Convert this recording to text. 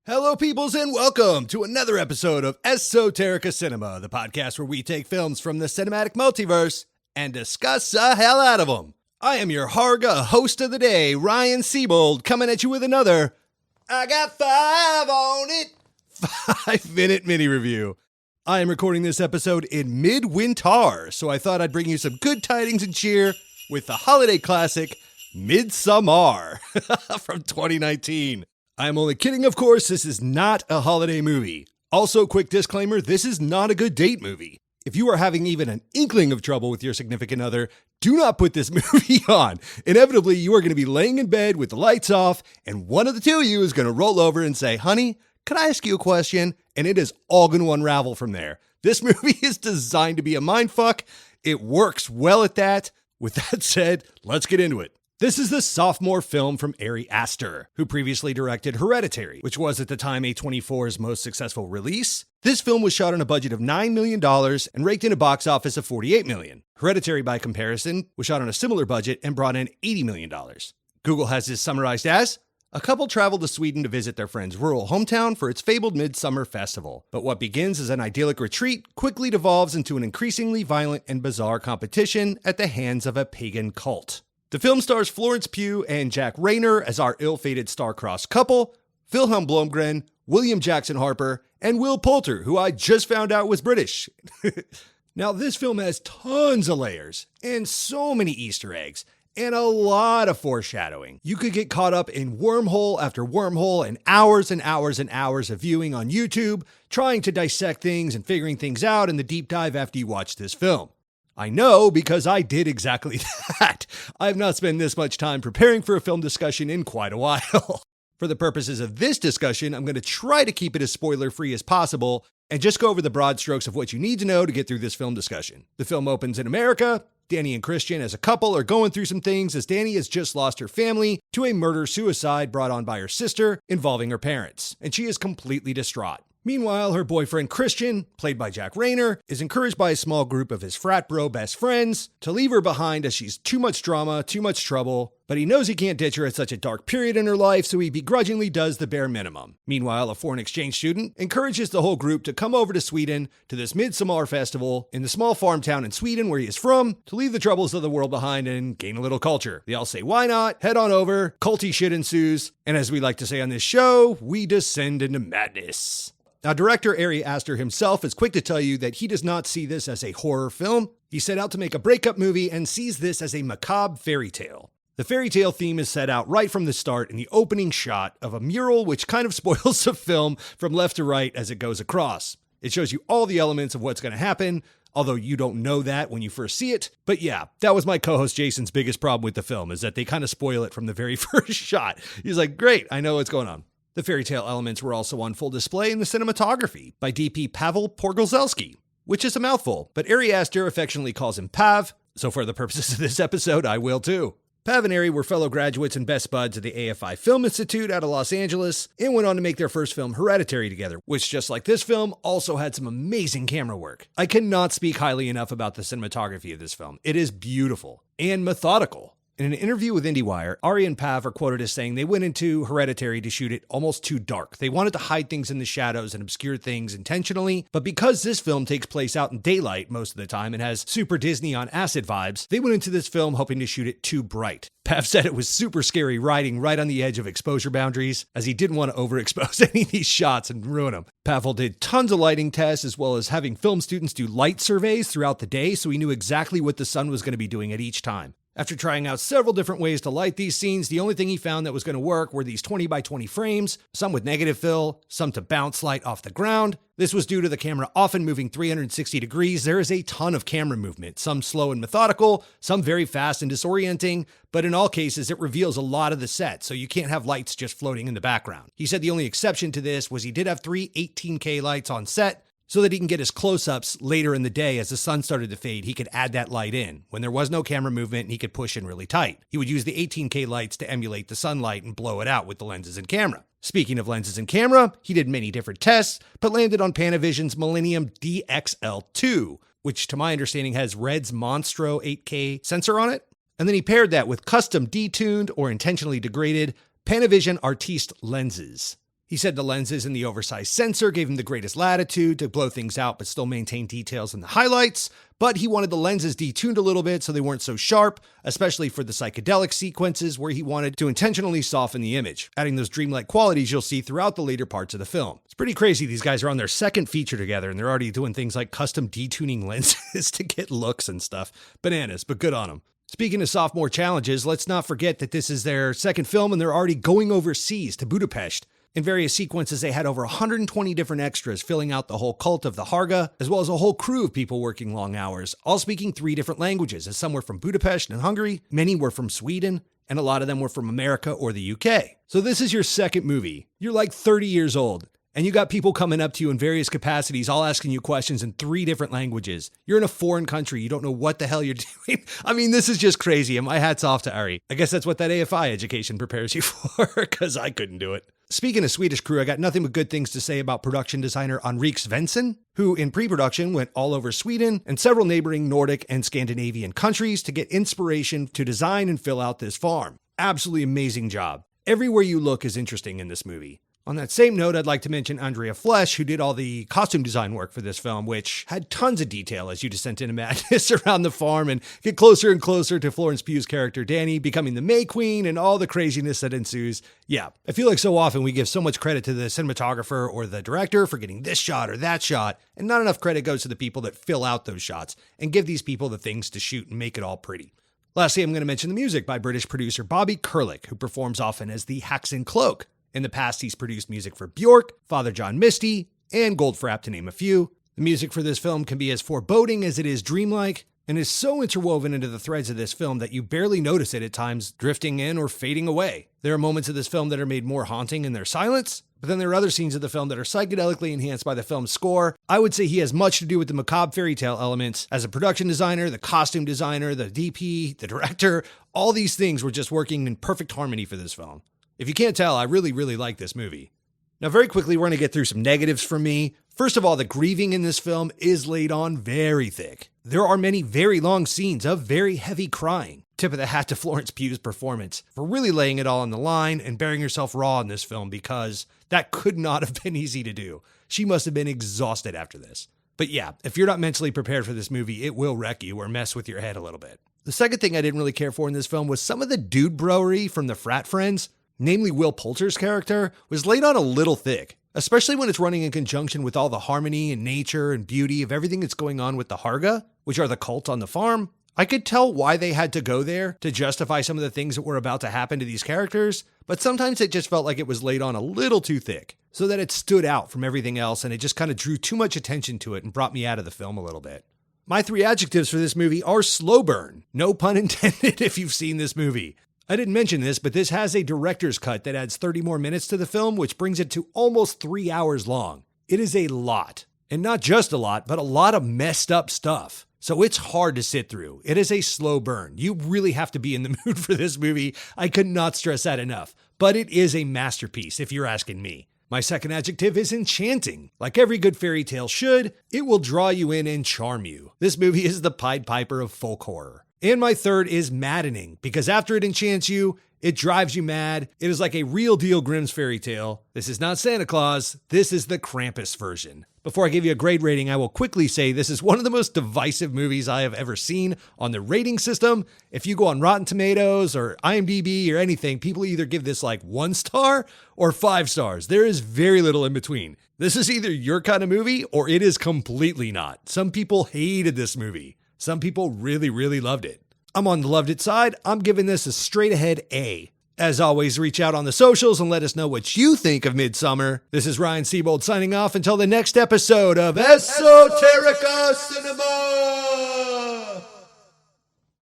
Hello, peoples, and welcome to another episode of Esoterica Cinema, the podcast where we take films from the cinematic multiverse and discuss the hell out of them. I am your Harga host of the day, Ryan Siebold, coming at you with another I Got Five on It 5-minute mini review. I am recording this episode in midwinter, so I thought I'd bring you some good tidings and cheer with the holiday classic Midsommar from 2019. I'm only kidding, of course. This is not a holiday movie. Also, quick disclaimer, this is not a good date movie. If you are having even an inkling of trouble with your significant other, do not put this movie on. Inevitably, you are going to be laying in bed with the lights off, and one of the two of you is going to roll over and say, "Honey, can I ask you a question?" And it is all going to unravel from there. This movie is designed to be a mindfuck. It works well at that. With that said, let's get into it. This is the sophomore film from Ari Aster, who previously directed Hereditary, which was at the time A24's most successful release. This film was shot on a budget of $9 million and raked in a box office of $48 million. Hereditary, by comparison, was shot on a similar budget and brought in $80 million. Google has this summarized as: a couple traveled to Sweden to visit their friend's rural hometown for its fabled Midsummer festival. But what begins as an idyllic retreat quickly devolves into an increasingly violent and bizarre competition at the hands of a pagan cult. The film stars Florence Pugh and Jack Rayner as our ill-fated star-crossed couple, Wilhelm Blomgren, William Jackson Harper, and Will Poulter, who I just found out was British. Now, this film has tons of layers and so many Easter eggs and a lot of foreshadowing. You could get caught up in wormhole after wormhole and hours and hours and hours of viewing on YouTube, trying to dissect things and figuring things out in the deep dive after you watch this film. I know because I did exactly that. I have not spent this much time preparing for a film discussion in quite a while. For the purposes of this discussion, I'm going to try to keep it as spoiler-free as possible and just go over the broad strokes of what you need to know to get through this film discussion. The film opens in America. Danny and Christian as a couple are going through some things as Danny has just lost her family to a murder-suicide brought on by her sister involving her parents, and she is completely distraught. Meanwhile, her boyfriend Christian, played by Jack Rayner, is encouraged by a small group of his frat bro best friends to leave her behind as she's too much drama, too much trouble, but he knows he can't ditch her at such a dark period in her life, so he begrudgingly does the bare minimum. Meanwhile, a foreign exchange student encourages the whole group to come over to Sweden to this Midsommar festival in the small farm town in Sweden where he is from to leave the troubles of the world behind and gain a little culture. They all say, "Why not? Head on over." Culty shit ensues, and as we like to say on this show, we descend into madness. Now, director Ari Aster himself is quick to tell you that he does not see this as a horror film. He set out to make a breakup movie and sees this as a macabre fairy tale. The fairy tale theme is set out right from the start in the opening shot of a mural, which kind of spoils the film from left to right as it goes across. It shows you all the elements of what's going to happen, although you don't know that when you first see it. But yeah, that was my co-host Jason's biggest problem with the film, is that they kind of spoil it from the very first shot. He's like, "Great, I know what's going on." The fairy tale elements were also on full display in the cinematography by DP Pavel Porgolzelski, which is a mouthful, but Ari Aster affectionately calls him Pav, so for the purposes of this episode, I will too. Pav and Ari were fellow graduates and best buds at the AFI Film Institute out of Los Angeles and went on to make their first film Hereditary together, which, just like this film, also had some amazing camera work. I cannot speak highly enough about the cinematography of this film. It is beautiful and methodical. In an interview with IndieWire, Ari and Pav are quoted as saying they went into Hereditary to shoot it almost too dark. They wanted to hide things in the shadows and obscure things intentionally, but because this film takes place out in daylight most of the time and has super Disney on acid vibes, they went into this film hoping to shoot it too bright. Pav said it was super scary riding right on the edge of exposure boundaries, as he didn't want to overexpose any of these shots and ruin them. Pavel did tons of lighting tests, as well as having film students do light surveys throughout the day, so he knew exactly what the sun was going to be doing at each time. After trying out several different ways to light these scenes, the only thing he found that was going to work were these 20 by 20 frames, some with negative fill, some to bounce light off the ground. This was due to the camera often moving 360 degrees. There is a ton of camera movement, some slow and methodical, some very fast and disorienting, but in all cases, it reveals a lot of the set, so you can't have lights just floating in the background. He said the only exception to this was he did have 3 18K lights on set, so that he can get his close-ups later in the day as the sun started to fade. He could add that light in. When there was no camera movement, he could push in really tight. He would use the 18K lights to emulate the sunlight and blow it out with the lenses and camera. Speaking of lenses and camera, he did many different tests, but landed on Panavision's Millennium DXL2, which to my understanding has Red's Monstro 8K sensor on it. And then he paired that with custom detuned or intentionally degraded Panavision Artiste lenses. He He said the lenses and the oversized sensor gave him the greatest latitude to blow things out but still maintain details in the highlights, but he wanted the lenses detuned a little bit so they weren't so sharp, especially for the psychedelic sequences where he wanted to intentionally soften the image, adding those dreamlike qualities you'll see throughout the later parts of the film. It's pretty crazy these guys are on their second feature together and they're already doing things like custom detuning lenses to get looks and stuff. Bananas, but good on them. Speaking of sophomore challenges, let's not forget that this is their second film and they're already going overseas to Budapest. In various sequences, they had over 120 different extras filling out the whole cult of the Harga, as well as a whole crew of people working long hours, all speaking 3 different languages, as some were from Budapest and Hungary, many were from Sweden, and a lot of them were from America or the UK. So this is your second movie. You're like 30 years old, and you got people coming up to you in various capacities, all asking you questions in 3 different languages. You're in a foreign country. You don't know what the hell you're doing. I mean, this is just crazy, and my hat's off to Ari. I guess that's what that AFI education prepares you for, because I couldn't do it. Speaking of Swedish crew, I got nothing but good things to say about production designer Henrik Svensson, who in pre-production went all over Sweden and several neighboring Nordic and Scandinavian countries to get inspiration to design and fill out this farm. Absolutely amazing job. Everywhere you look is interesting in this movie. On that same note, I'd like to mention Andrea Flesch, who did all the costume design work for this film, which had tons of detail as you descend into madness around the farm and get closer and closer to Florence Pugh's character Danny becoming the May Queen and all the craziness that ensues. Yeah, I feel like so often we give so much credit to the cinematographer or the director for getting this shot or that shot, and not enough credit goes to the people that fill out those shots and give these people the things to shoot and make it all pretty. Lastly, I'm going to mention the music by British producer Bobby Kurlick, who performs often as the Haxon Cloak. In the past, he's produced music for Bjork, Father John Misty, and Goldfrapp, to name a few. The music for this film can be as foreboding as it is dreamlike, and is so interwoven into the threads of this film that you barely notice it at times drifting in or fading away. There are moments of this film that are made more haunting in their silence, but then there are other scenes of the film that are psychedelically enhanced by the film's score. I would say he has much to do with the macabre fairy tale elements. As a production designer, the costume designer, the DP, the director, all these things were just working in perfect harmony for this film. If you can't tell, I really like this movie. Now, very quickly, we're going to get through some negatives from me. First of all, the grieving in this film is laid on very thick. There are many very long scenes of very heavy crying. Tip of the hat to Florence Pugh's performance for really laying it all on the line and bearing herself raw in this film, because that could not have been easy to do. She must have been exhausted after this. But yeah, if you're not mentally prepared for this movie, it will wreck you or mess with your head a little bit. The second thing I didn't really care for in this film was some of the dude broery from the frat friends. Namely, Will Poulter's character was laid on a little thick, especially when it's running in conjunction with all the harmony and nature and beauty of everything that's going on with the Harga, which are the cult on the farm. I could tell why they had to go there to justify some of the things that were about to happen to these characters, but sometimes it just felt like it was laid on a little too thick, so that it stood out from everything else and it just kind of drew too much attention to it and brought me out of the film a little bit. My 3 adjectives for this movie are slow burn. No pun intended if you've seen this movie. I didn't mention this, but this has a director's cut that adds 30 more minutes to the film, which brings it to almost 3 hours long. It is a lot. And not just a lot, but a lot of messed up stuff. So it's hard to sit through. It is a slow burn. You really have to be in the mood for this movie. I could not stress that enough. But it is a masterpiece, if you're asking me. My second adjective is enchanting. Like every good fairy tale should, it will draw you in and charm you. This movie is the Pied Piper of folk horror. And my third is maddening, because after it enchants you, it drives you mad. It is like a real deal Grimm's fairy tale. This is not Santa Claus. This is the Krampus version. Before I give you a grade rating, I will quickly say this is one of the most divisive movies I have ever seen on the rating system. If you go on Rotten Tomatoes or IMDb or anything, people either give this like 1 star or 5 stars. There is very little in between. This is either your kind of movie or it is completely not. Some people hated this movie. Some people really loved it. I'm on the loved it side. I'm giving this a straight ahead A. As always, reach out on the socials and let us know what you think of Midsommar. This is Ryan Siebold signing off until the next episode of Esoterica Cinema!